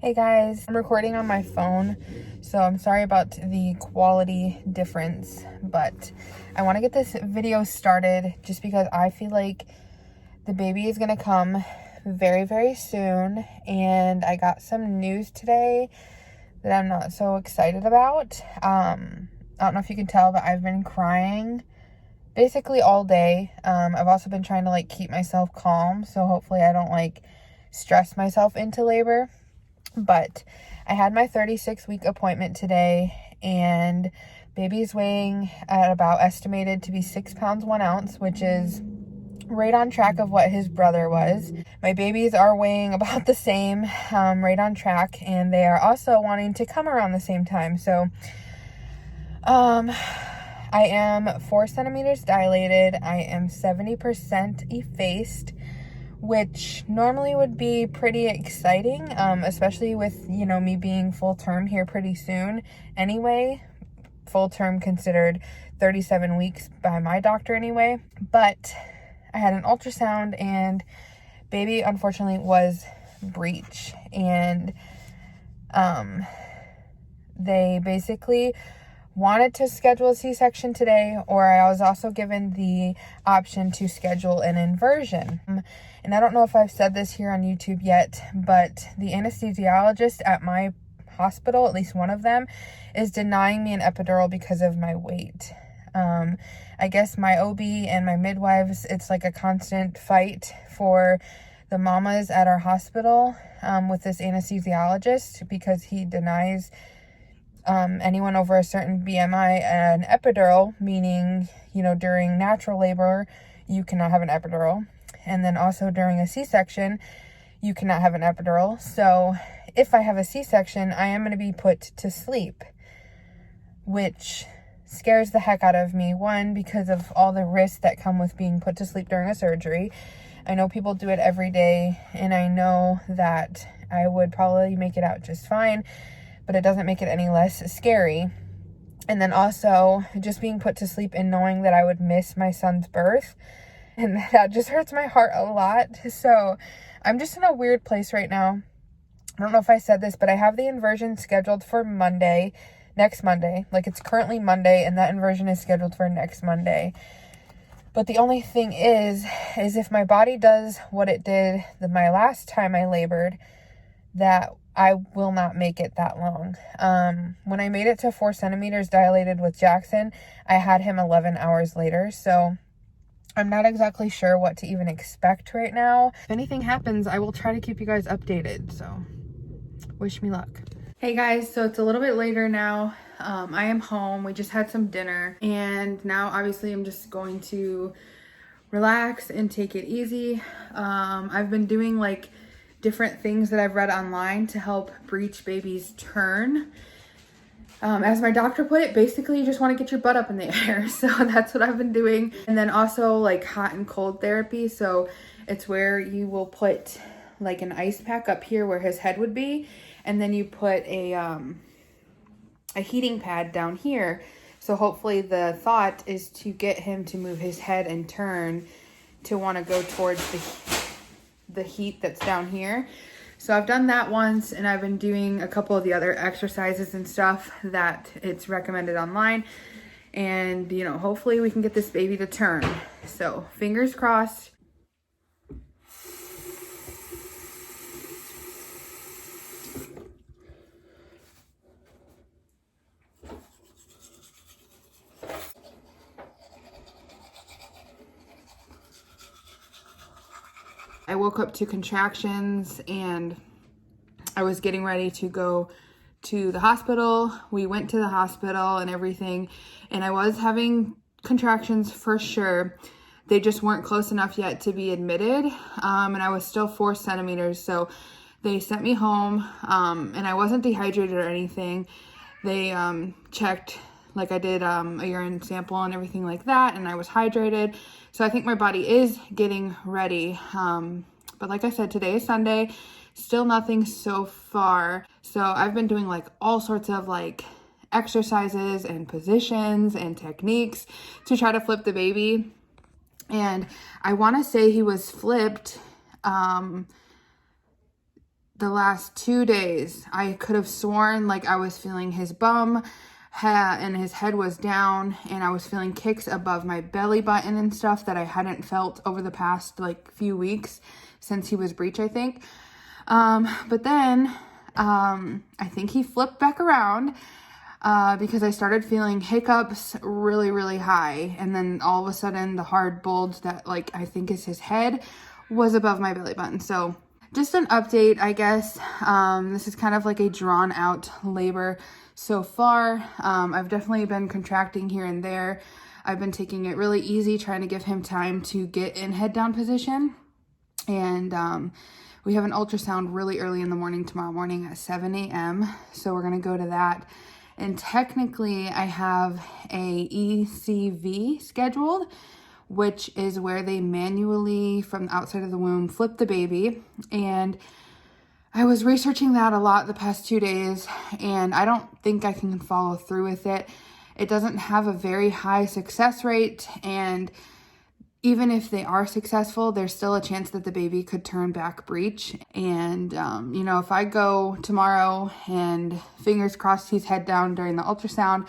Hey guys, I'm recording on my phone, so I'm sorry about the quality difference, but I want to get this video started just because I feel like the baby is going to come very, very soon, and I got some news today that I'm not so excited about. I don't know if you can tell, but I've been crying basically all day. I've also been trying to keep myself calm, so hopefully I don't stress myself into labor. But I had my 36-week appointment today, and baby's weighing at about estimated to be 6 pounds 1 ounce, which is right on track of what his brother was. My babies are weighing about the same, right on track, and they are also wanting to come around the same time. So I am 4 centimeters dilated. I am 70% effaced, which normally would be pretty exciting, especially with, me being full term here pretty soon. Anyway, full term considered 37 weeks by my doctor anyway. But I had an ultrasound, and baby unfortunately was breech, and they basically wanted to schedule a C-section today, or I was also given the option to schedule an inversion. And I don't know if I've said this here on YouTube yet, but the anesthesiologist at my hospital, at least one of them, is denying me an epidural because of my weight. I guess my OB and my midwives, it's like a constant fight for the mamas at our hospital with this anesthesiologist, because he denies anyone over a certain BMI an epidural, meaning, during natural labor, you cannot have an epidural. And then also during a C-section, you cannot have an epidural. So if I have a C-section, I am going to be put to sleep, which scares the heck out of me. One, because of all the risks that come with being put to sleep during a surgery. I know people do it every day, and I know that I would probably make it out just fine, but it doesn't make it any less scary. And then also just being put to sleep and knowing that I would miss my son's birth, and that just hurts my heart a lot. So I'm just in a weird place right now. I don't know if I said this, but I have the inversion scheduled for Monday, next Monday. It's currently Monday, and that inversion is scheduled for next Monday. But the only thing is if my body does what it did my last time I labored, that I will not make it that long. When I made it to 4 centimeters dilated with Jackson, I had him 11 hours later. So I'm not exactly sure what to even expect right now. If anything happens, I will try to keep you guys updated. So wish me luck. Hey guys, so it's a little bit later now. I am home. We just had some dinner, and now obviously I'm just going to relax and take it easy. I've been doing different things that I've read online to help breech babies turn. As my doctor put it, basically you just want to get your butt up in the air. So that's what I've been doing. And then also hot and cold therapy. So it's where you will put an ice pack up here where his head would be, and then you put a heating pad down here. So hopefully the thought is to get him to move his head and turn to want to go towards the heat that's down here. So I've done that once, and I've been doing a couple of the other exercises and stuff that it's recommended online. And, hopefully we can get this baby to turn. So fingers crossed. I woke up to contractions, and I was getting ready to go to the hospital. We went to the hospital and everything, and I was having contractions for sure. They just weren't close enough yet to be admitted, and I was still 4 centimeters. So they sent me home, and I wasn't dehydrated or anything. They checked, I did a urine sample and everything like that, and I was hydrated. So I think my body is getting ready. But like I said, today is Sunday, still nothing so far. So I've been doing all sorts of exercises and positions and techniques to try to flip the baby. And I want to say he was flipped the the last 2 days, I could have sworn like I was feeling his bum and his head was down, and I was feeling kicks above my belly button and stuff that I hadn't felt over the past like few weeks since he was breech, I think. But then I think he flipped back around because I started feeling hiccups really, really high. And then all of a sudden the hard bulge that like I think is his head was above my belly button. So just an update, I guess. This is kind of like a drawn out labor so far. I've definitely been contracting here and there. I've been taking it really easy, trying to give him time to get in head down position. And we have an ultrasound really early in the morning tomorrow morning at 7 a.m. So we're going to go to that. And technically I have a ECV scheduled, which is where they manually from the outside of the womb flip the baby. And I was researching that a lot the past 2 days, and I don't think I can follow through with it. It doesn't have a very high success rate, and even if they are successful, there's still a chance that the baby could turn back breech. And, you know, if I go tomorrow and fingers crossed he's head down during the ultrasound,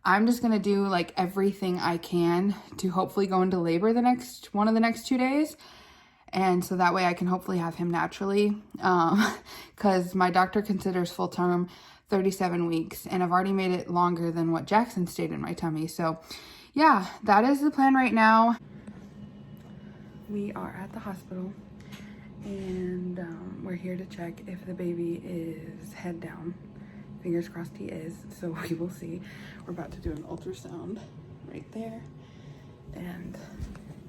I'm just going to do like everything I can to hopefully go into labor one of the next 2 days. And so that way I can hopefully have him naturally. Cause my doctor considers full term 37 weeks, and I've already made it longer than what Jackson stayed in my tummy. So yeah, that is the plan right now. We are at the hospital, and we're here to check if the baby is head down. Fingers crossed he is, so we will see. We're about to do an ultrasound right there, and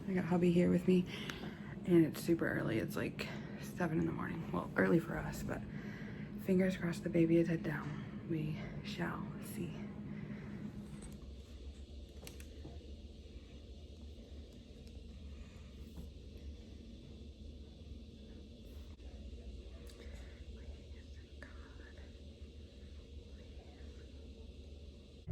I got hubby here with me, and it's super early. It's like 7 in the morning. Well, early for us, but fingers crossed the baby is head down. We shall see.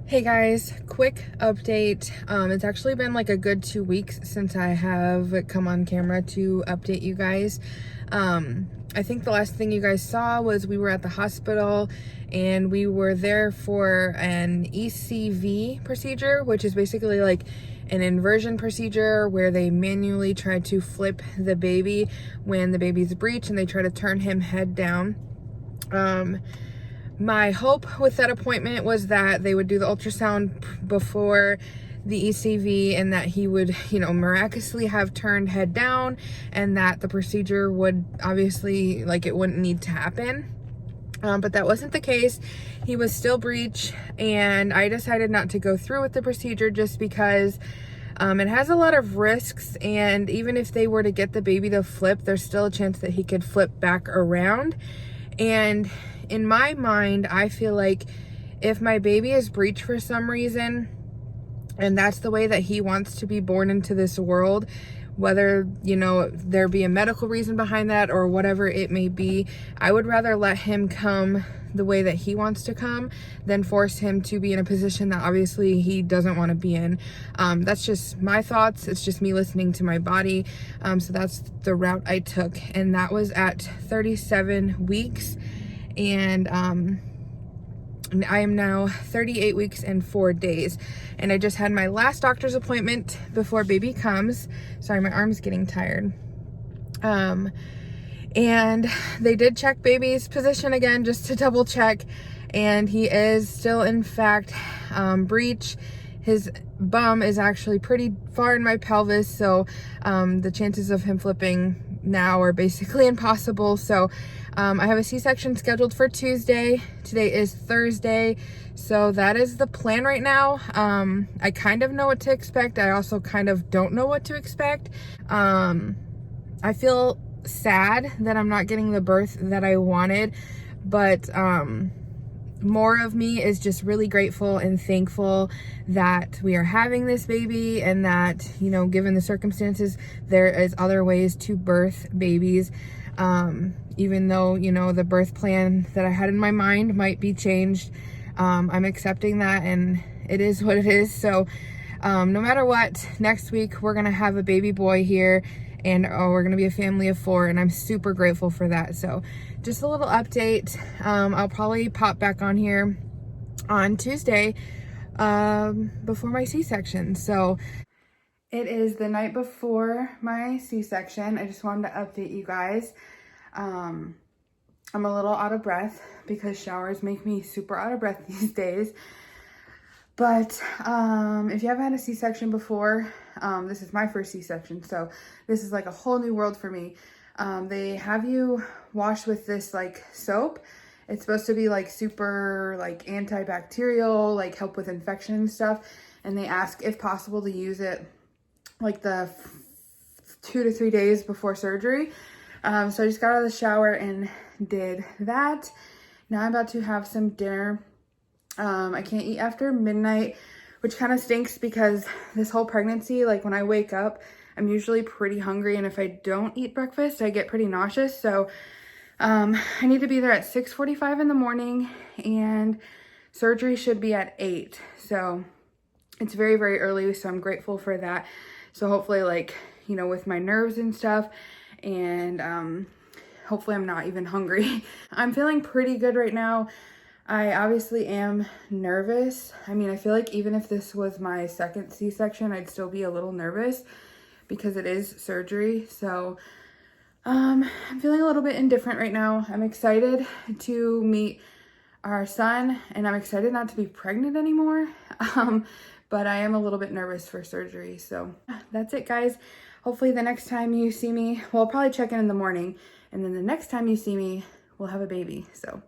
Hey guys, quick update. It's actually been like a good 2 weeks since I have come on camera to update you guys. I think the last thing you guys saw was we were at the hospital, and we were there for an ECV procedure, which is basically like an inversion procedure where they manually try to flip the baby when the baby's breech, and they try to turn him head down. My hope with that appointment was that they would do the ultrasound before the ECV, and that he would, you know, miraculously have turned head down, and that the procedure would obviously, like, it wouldn't need to happen. But that wasn't the case. He was still breech, and I decided not to go through with the procedure just because it has a lot of risks, and even if they were to get the baby to flip, there's still a chance that he could flip back around. And in my mind, I feel like if my baby is breech for some reason, and that's the way that he wants to be born into this world, whether, you know, there be a medical reason behind that or whatever it may be, I would rather let him come the way that he wants to come than force him to be in a position that obviously he doesn't want to be in. That's just my thoughts. It's just me listening to my body. So that's the route I took, and that was at 37 weeks. And I am now 38 weeks and 4 days, and I just had my last doctor's appointment before baby comes. Sorry, my arm's getting tired. And they did check baby's position again just to double check, and he is still in fact breech. His bum is actually pretty far in my pelvis, so the chances of him flipping now are basically impossible. So I have a C-section scheduled for Tuesday. Today is Thursday, so that is the plan right now. I kind of know what to expect. I also kind of don't know what to expect. I feel sad that I'm not getting the birth that I wanted, but more of me is just really grateful and thankful that we are having this baby, and that, you know, given the circumstances, there is other ways to birth babies. Even though, you know, the birth plan that I had in my mind might be changed, I'm accepting that, and it is what it is. So no matter what, next week we're gonna have a baby boy here, and we're gonna be a family of 4, and I'm super grateful for that. So just a little update. I'll probably pop back on here on Tuesday before my C-section. So it is the night before my C-section. I just wanted to update you guys. I'm a little out of breath because showers make me super out of breath these days. But if you haven't had a C-section before, this is my first C-section, so this is like a whole new world for me. They have you wash with this like soap. It's supposed to be like super like antibacterial, like help with infection and stuff. And they ask if possible to use it like the 2 to 3 days before surgery. So I just got out of the shower and did that. Now I'm about to have some dinner. I can't eat after midnight, which kind of stinks because this whole pregnancy, like when I wake up, I'm usually pretty hungry. And if I don't eat breakfast, I get pretty nauseous. So I need to be there at 6:45 in the morning and surgery should be at 8. So it's very, very early. So I'm grateful for that. So hopefully like, you know, with my nerves and stuff and hopefully I'm not even hungry. I'm feeling pretty good right now. I obviously am nervous. I mean, I feel like even if this was my second C-section, I'd still be a little nervous because it is surgery. So I'm feeling a little bit indifferent right now. I'm excited to meet our son and I'm excited not to be pregnant anymore. But I am a little bit nervous for surgery. So that's it, guys. Hopefully the next time you see me, well, I'll probably check in the morning. And then the next time you see me, we'll have a baby. So.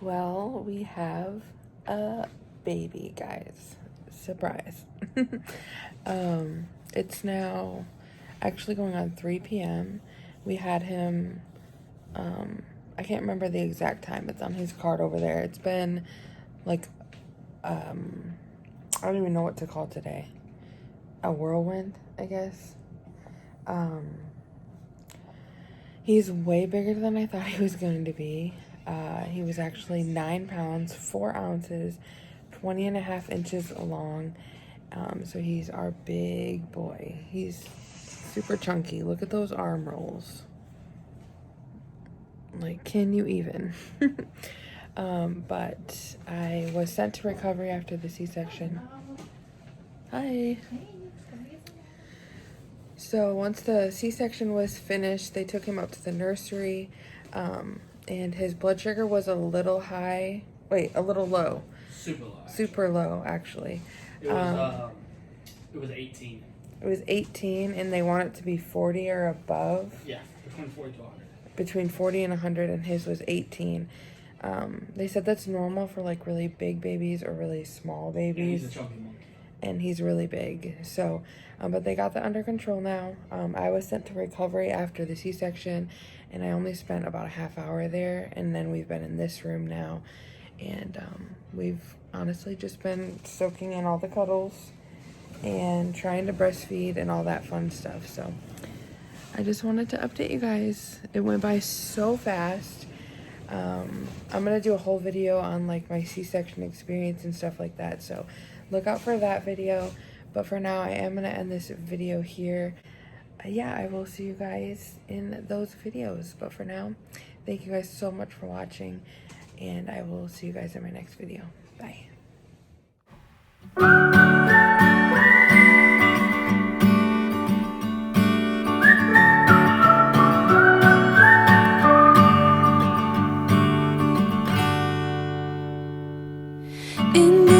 Well, we have a baby, guys. Surprise. It's now actually going on 3 p.m. We had him, I can't remember the exact time. It's on his card over there. It's been like, I don't even know what to call today. A whirlwind, I guess. He's way bigger than I thought he was going to be. He was actually 9 pounds, 4 ounces, 20.5 inches long. So he's our big boy. He's super chunky. Look at those arm rolls. Like, can you even? But I was sent to recovery after the C-section. Hi. So once the C-section was finished, they took him up to the nursery. And his blood sugar was a little high. Wait, a little low. Super low. Super low, actually. It was 18. It was 18, and they want it to be 40 or above. Yeah, between 40 to 100. Between 40 and 100, and his was 18. They said that's normal for like really big babies or really small babies. Yeah, he's a chunky monkey. And he's really big. So, but they got that under control now. I was sent to recovery after the C-section, and I only spent about a half hour there. And then we've been in this room now, and we've honestly just been soaking in all the cuddles and trying to breastfeed and all that fun stuff. So I just wanted to update you guys. It went by so fast. I'm gonna do a whole video on like my C-section experience and stuff like that, so look out for that video. But for now, I am gonna end this video here. yeah, I will see you guys in those videos. But for now, thank you guys so much for watching, and I will see you guys in my next video. Bye. In